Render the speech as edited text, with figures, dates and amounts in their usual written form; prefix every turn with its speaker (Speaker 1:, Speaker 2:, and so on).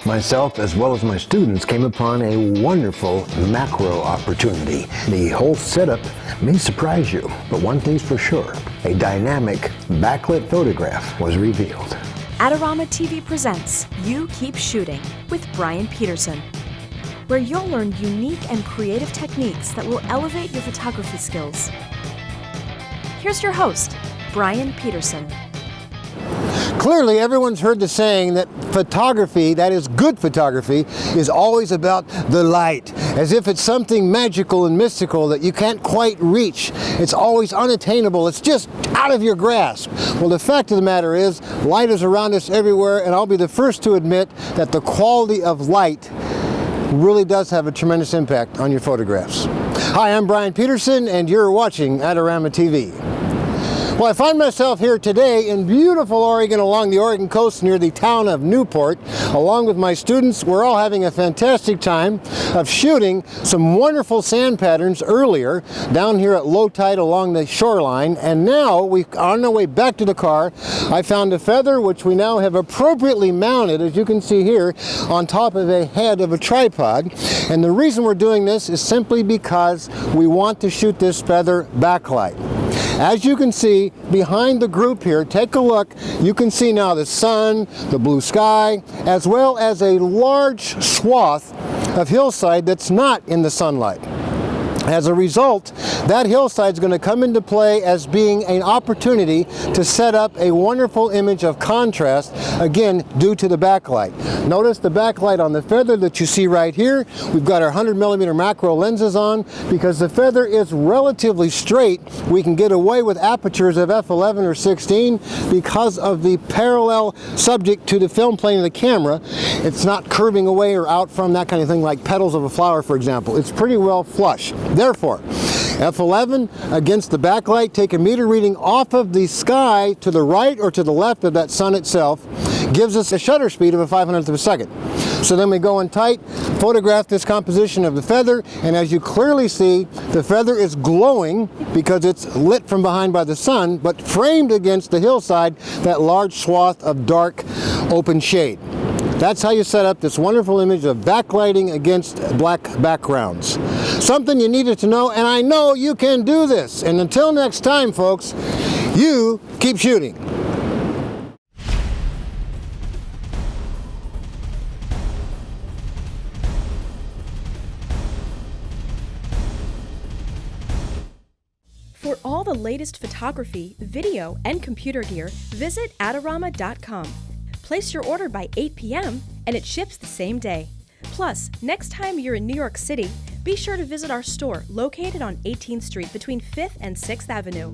Speaker 1: Myself, as well as my students, came upon a wonderful macro opportunity. The whole setup may surprise you, but one thing's for sure, a dynamic backlit photograph was revealed.
Speaker 2: Adorama TV presents You Keep Shooting with Bryan Peterson, where you'll learn unique and creative techniques that will elevate your photography skills. Here's your host, Bryan Peterson.
Speaker 3: Clearly, everyone's heard the saying that photography, that is good photography, is always about the light, as if it's something magical and mystical that you can't quite reach. It's always unattainable. It's just out of your grasp. Well, the fact of the matter is, light is around us everywhere, and I'll be the first to admit that the quality of light really does have a tremendous impact on your photographs. Hi, I'm Bryan Peterson, and you're watching Adorama TV. Well, I find myself here today in beautiful Oregon along the Oregon coast near the town of Newport. Along with my students, we're all having a fantastic time of shooting some wonderful sand patterns earlier down here at low tide along the shoreline. And now, on our way back to the car, I found a feather which we now have appropriately mounted, as you can see here, on top of a head of a tripod. And the reason we're doing this is simply because we want to shoot this feather backlight. As you can see behind the group here, take a look, you can see now the sun, the blue sky, as well as a large swath of hillside that's not in the sunlight. As a result, that hillside is going to come into play as being an opportunity to set up a wonderful image of contrast, again, due to the backlight. Notice the backlight on the feather that you see right here. We've got our 100mm macro lenses on. Because the feather is relatively straight, we can get away with apertures of f11 or 16 because of the parallel subject to the film plane of the camera. It's not curving away or out from that kind of thing like petals of a flower, for example. It's pretty well flush. Therefore, f11 against the backlight, take a meter reading off of the sky to the right or to the left of that sun itself, gives us a shutter speed of a 500th of a second. So then we go in tight, photograph this composition of the feather, and as you clearly see, the feather is glowing because it's lit from behind by the sun, but framed against the hillside, that large swath of dark open shade. That's how you set up this wonderful image of backlighting against black backgrounds. Something you needed to know, and I know you can do this. And until next time, folks, you keep shooting.
Speaker 2: For all the latest photography, video, and computer gear, visit Adorama.com. Place your order by 8 p.m. and it ships the same day. Plus, next time you're in New York City, be sure to visit our store located on 18th Street between 5th and 6th Avenue.